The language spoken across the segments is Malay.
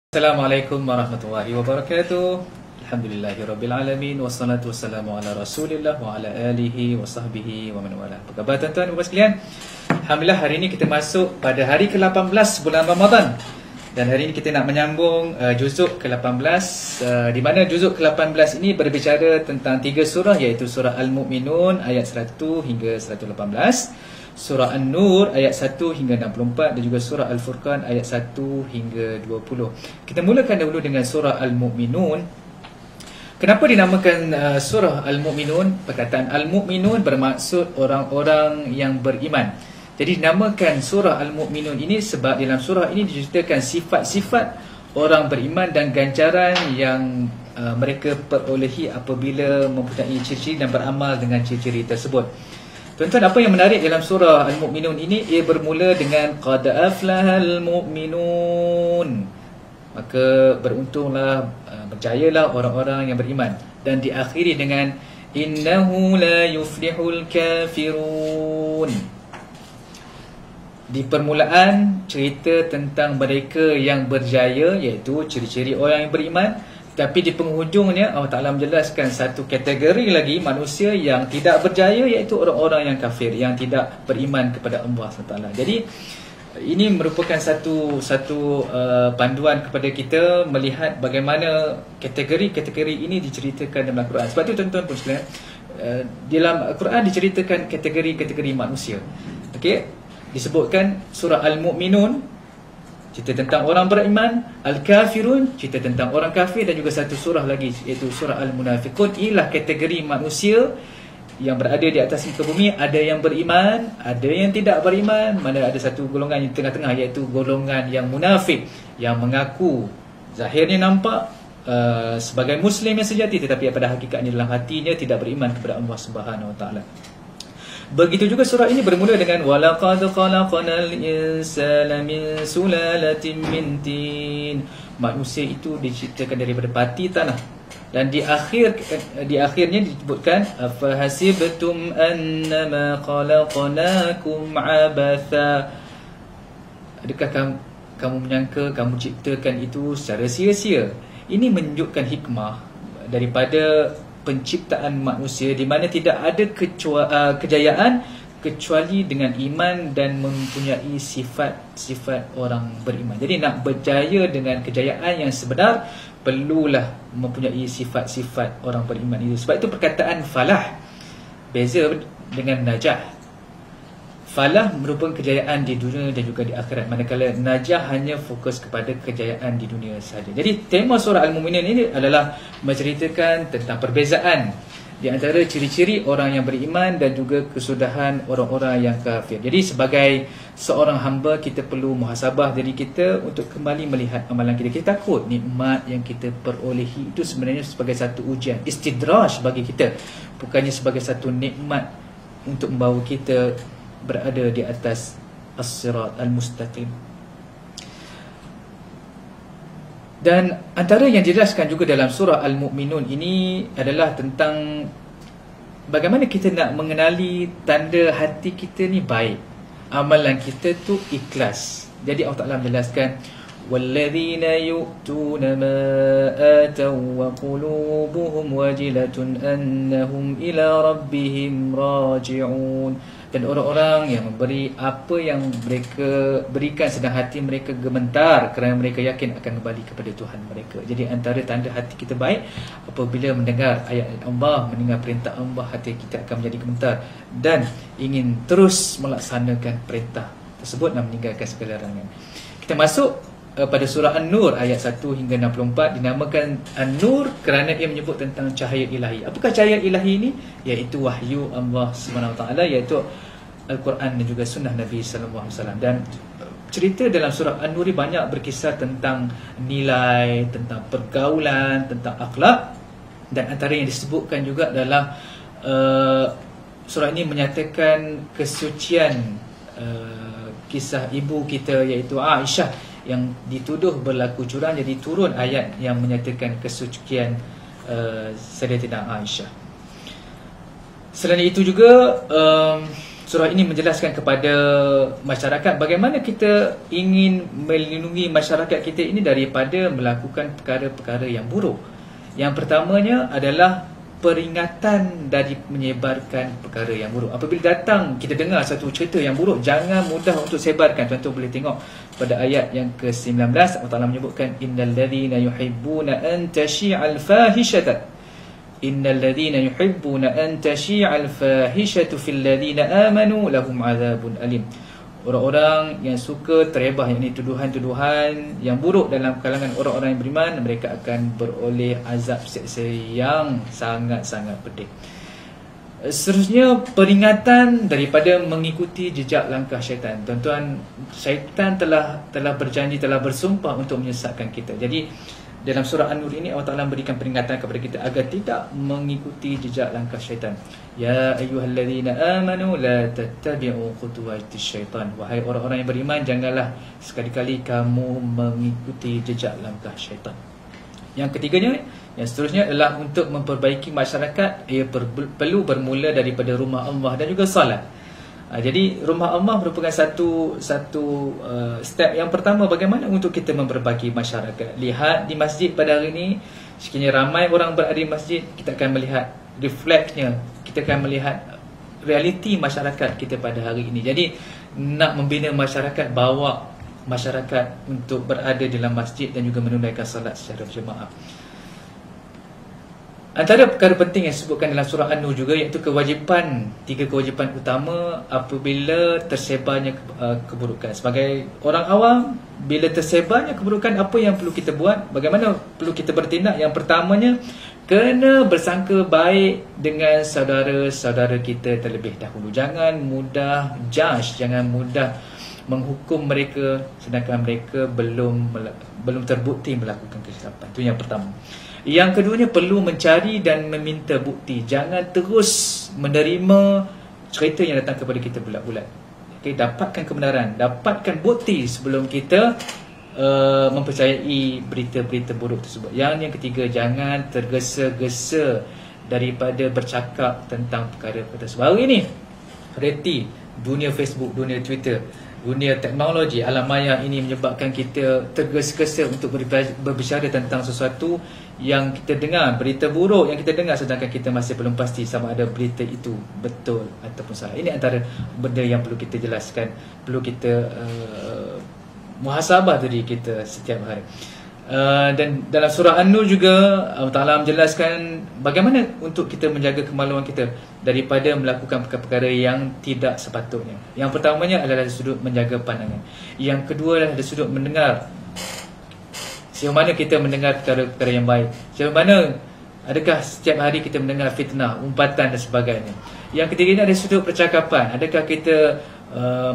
Assalamualaikum warahmatullahi wabarakatuh. Alhamdulillahirabbil alamin wassalatu wassalamu ala Rasulillah wa ala alihi wa sahbihi wa man wala. Apa khabar tuan-tuan dan puan sekalian? Alhamdulillah, hari ini kita masuk pada hari ke-18 bulan Ramadan. Dan hari ini kita nak menyambung juzuk ke-18 di mana juzuk ke-18 ini berbicara tentang 3 surah, iaitu surah Al-Mu'minun ayat 100 hingga 118. Surah An-Nur ayat 1 hingga 64 dan juga surah Al-Furqan ayat 1 hingga 20. Kita mulakan dahulu dengan surah Al-Mu'minun. Kenapa dinamakan surah Al-Mu'minun? Perkataan Al-Mu'minun bermaksud orang-orang yang beriman. Jadi dinamakan surah Al-Mu'minun ini sebab dalam surah ini diceritakan sifat-sifat orang beriman dan ganjaran yang mereka perolehi apabila mempunyai ciri-ciri dan beramal dengan ciri-ciri tersebut. Tuan-tuan, apa yang menarik dalam surah Al-Mu'minun ini? Ia bermula dengan Qad aflahal mu'minun. Maka beruntunglah, berjayalah orang-orang yang beriman. Dan diakhiri dengan Innahu la yuflihul kafirun. Di permulaan cerita tentang mereka yang berjaya, iaitu ciri-ciri orang yang beriman. Tapi di penghujungnya Allah Ta'ala menjelaskan satu kategori lagi manusia yang tidak berjaya, iaitu orang-orang yang kafir, yang tidak beriman kepada Allah SWT. Jadi ini merupakan satu panduan kepada kita melihat bagaimana kategori-kategori ini diceritakan dalam Al-Quran. Sebab itu tuan-tuan pun sekalian, dalam Al-Quran diceritakan kategori-kategori manusia. Okey, disebutkan surah Al-Mu'minun cerita tentang orang beriman, Al-Kafirun cerita tentang orang kafir, dan juga satu surah lagi iaitu surah Al-Munafiqun. Inilah kategori manusia yang berada di atas muka bumi. Ada yang beriman, ada yang tidak beriman. Mana ada satu golongan yang tengah-tengah, iaitu golongan yang munafik, yang mengaku zahirnya nampak sebagai Muslim yang sejati, tetapi pada hakikatnya dalam hatinya tidak beriman kepada Allah Subhanahu Wa Taala. Begitu juga surah ini bermula dengan walaqad khalaqnal insana min sulalatin min tin. Manusia itu diciptakan daripada bati tanah. Dan di akhirnya disebutkan afahasibtum annama khalaqnakum abatha. Adakah kamu menyangka kamu ciptakan itu secara sia-sia? Ini menunjukkan hikmah daripada penciptaan manusia, di mana tidak ada kejayaan kecuali dengan iman dan mempunyai sifat-sifat orang beriman. Jadi nak berjaya dengan kejayaan yang sebenar, perlulah mempunyai sifat-sifat orang beriman itu. Sebab itu perkataan falah beza dengan najah. Falah merupakan kejayaan di dunia dan juga di akhirat, manakala najah hanya fokus kepada kejayaan di dunia sahaja. Jadi tema surah Al-Mu'minun ini adalah menceritakan tentang perbezaan di antara ciri-ciri orang yang beriman dan juga kesudahan orang-orang yang kafir. Jadi sebagai seorang hamba, kita perlu muhasabah diri kita untuk kembali melihat amalan kita. Kita takut nikmat yang kita perolehi itu sebenarnya sebagai satu ujian, istidraj bagi kita, bukannya sebagai satu nikmat untuk membawa kita berada di atas as-sirat al-mustaqim. Dan antara yang dijelaskan juga dalam surah Al-Mu'minun ini adalah tentang bagaimana kita nak mengenali tanda hati kita ni baik, amalan kita tu ikhlas. Jadi Allah Ta'ala menjelaskan walladzina yu'tuna ma ataw wa qulubuhum wajilatun annahum ila rabbihim raji'un. Dan orang-orang yang memberi apa yang mereka berikan sedang hati mereka gemetar kerana mereka yakin akan kembali kepada Tuhan mereka. Jadi antara tanda hati kita baik, apabila mendengar ayat Allah, mendengar perintah Allah, hati kita akan menjadi gemetar dan ingin terus melaksanakan perintah tersebut dan meninggalkan segala larangan. Kita masuk pada surah An-Nur ayat 1 hingga 64. Dinamakan An-Nur kerana ia menyebut tentang cahaya ilahi. Apakah cahaya ilahi ini? Iaitu wahyu Allah SWT, iaitu Al-Quran dan juga sunnah Nabi SAW. Dan cerita dalam surah An-Nur ini banyak berkisar tentang nilai, tentang pergaulan, tentang akhlak. Dan antara yang disebutkan juga adalah surah ini menyatakan kesucian kisah ibu kita, iaitu Aisyah, yang dituduh berlaku curang. Jadi turun ayat yang menyatakan kesucian Sayyidatina Aisyah. Selain itu juga surah ini menjelaskan kepada masyarakat bagaimana kita ingin melindungi masyarakat kita ini daripada melakukan perkara-perkara yang buruk. Yang pertamanya adalah peringatan dari menyebarkan perkara yang buruk. Apabila datang kita dengar satu cerita yang buruk, jangan mudah untuk sebarkan. Contoh boleh tengok pada ayat yang ke-19, Allah Taala menyebutkan innal ladzina yuhibbuna an tashi'al fahishata innal ladzina yuhibbuna an tashi'al fahishatu fil ladzina amanu lahum adzabun alim. Orang-orang yang suka terebah, yakni tuduhan-tuduhan yang buruk dalam kalangan orang-orang yang beriman, mereka akan beroleh azab seksa yang sangat-sangat pedih. Seterusnya, peringatan daripada mengikuti jejak langkah syaitan. Tuan-tuan, syaitan telah berjanji, telah bersumpah untuk menyesatkan kita. Jadi dalam surah An-Nur ini Allah Ta'ala memberikan peringatan kepada kita agar tidak mengikuti jejak langkah syaitan. Ya ayyuhalladzina amanu la tattabi'u khutuwatis syaitan. Wahai orang-orang yang beriman, janganlah sekali-kali kamu mengikuti jejak langkah syaitan. Yang ketiganya, yang seterusnya adalah untuk memperbaiki masyarakat. Ia perlu bermula daripada rumah Allah dan juga salat. Jadi rumah Allah merupakan satu step yang pertama bagaimana untuk kita memperbaiki masyarakat. Lihat di masjid pada hari ini, sekiranya ramai orang berada di masjid, kita akan melihat refleksnya, kita akan melihat realiti masyarakat kita pada hari ini. Jadi nak membina masyarakat, bawa masyarakat untuk berada dalam masjid dan juga menunaikan salat secara berjemaah. Antara perkara penting yang disebutkan dalam surah An-Nur juga, iaitu tiga kewajipan utama apabila tersebarnya keburukan. Sebagai orang awam, bila tersebarnya keburukan, apa yang perlu kita buat? Bagaimana perlu kita bertindak? Yang pertamanya, kena bersangka baik dengan saudara-saudara kita terlebih dahulu. Jangan mudah judge, jangan mudah menghukum mereka sedangkan mereka belum terbukti melakukan kesilapan. Itu yang pertama. Yang keduanya, perlu mencari dan meminta bukti. Jangan terus menerima cerita yang datang kepada kita bulat-bulat. Okay, dapatkan kebenaran, dapatkan bukti sebelum kita mempercayai berita-berita buruk tersebut. Yang ketiga, jangan tergesa-gesa daripada bercakap tentang perkara tersebut. Hari ini, reti dunia Facebook, dunia Twitter, dunia teknologi, alam maya ini menyebabkan kita tergesa-gesa untuk berbicara tentang sesuatu yang kita dengar, berita buruk yang kita dengar, sedangkan kita masih belum pasti sama ada berita itu betul ataupun salah. Ini antara benda yang perlu kita jelaskan, perlu kita muhasabah diri kita setiap hari. Dan dalam surah An-Nur juga Allah Ta'ala menjelaskan bagaimana untuk kita menjaga kemaluan kita daripada melakukan perkara-perkara yang tidak sepatutnya. Yang pertamanya adalah dari sudut menjaga pandangan. Yang kedua adalah dari sudut mendengar. Sejauh mana kita mendengar perkara-perkara yang baik, sejauh mana adakah setiap hari kita mendengar fitnah, umpatan dan sebagainya. Yang ketiganya dari sudut percakapan. Adakah kita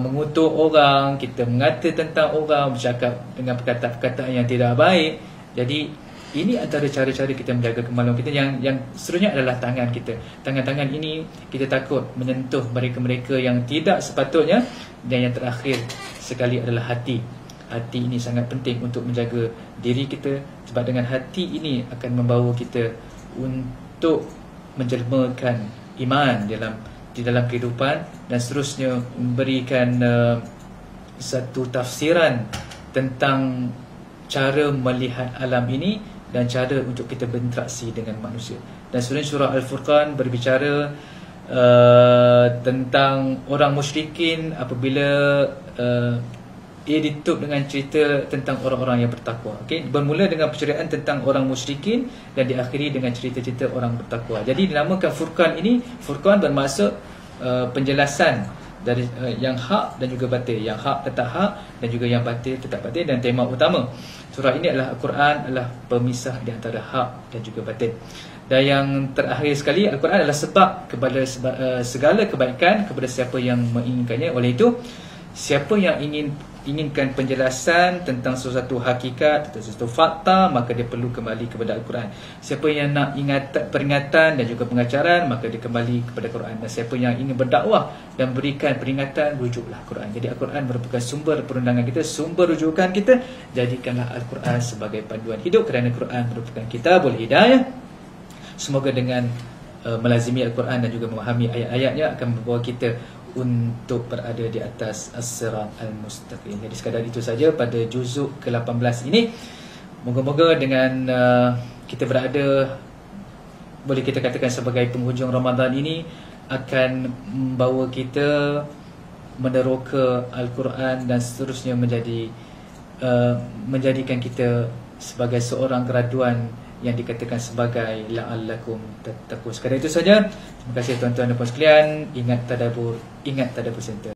mengutuk orang, kita mengata tentang orang, bercakap dengan perkataan-perkataan yang tidak baik. Jadi ini antara cara-cara kita menjaga kemaluan kita. Yang seterusnya adalah tangan kita. Tangan-tangan ini kita takut menyentuh mereka-mereka yang tidak sepatutnya. Dan yang terakhir sekali adalah hati. Hati ini sangat penting untuk menjaga diri kita, sebab dengan hati ini akan membawa kita untuk menjelmakan iman di dalam kehidupan, dan seterusnya memberikan satu tafsiran tentang cara melihat alam ini dan cara untuk kita berinteraksi dengan manusia. Dan sebenarnya surah Al-Furqan berbicara tentang orang musyrikin apabila ia ditutup dengan cerita tentang orang-orang yang bertakwa. Okay? Bermula dengan penceritaan tentang orang musyrikin dan diakhiri dengan cerita-cerita orang bertakwa. Jadi dinamakan Furqan ini, Furqan bermaksud penjelasan dari yang hak dan juga batil. Yang hak tetap hak dan juga yang batil tetap batil. Dan tema utama surah ini adalah Al-Quran adalah pemisah di antara hak dan juga batil. Dan yang terakhir sekali, Al-Quran adalah sebab kepada segala kebaikan kepada siapa yang menginginkannya. Oleh itu, siapa yang inginkan penjelasan tentang sesuatu hakikat, tentang sesuatu fakta, maka dia perlu kembali kepada Al-Quran. Siapa yang nak peringatan dan juga pengajaran, maka dia kembali kepada Quran. Dan siapa yang ingin berdakwah dan berikan peringatan, rujuklah Quran. Jadi Al-Quran merupakan sumber perundangan kita, sumber rujukan kita. Jadikanlah Al-Quran sebagai panduan hidup, kerana Quran merupakan kitabul hidayah. Semoga dengan melazimi Al-Quran dan juga memahami ayat-ayatnya akan membawa kita untuk berada di atas as-sirat al-mustaqim. Jadi sekadar itu saja pada juzuk ke-18 ini. Moga-moga dengan kita berada, boleh kita katakan sebagai penghujung Ramadan ini, akan membawa kita meneroka Al-Quran dan seterusnya menjadikan kita sebagai seorang graduan yang dikatakan sebagai la'allakum tattaqun. Sekadar itu saja. Terima kasih tuan-tuan dan puan sekalian. Ingat tadabbur, ingat tadabbur center.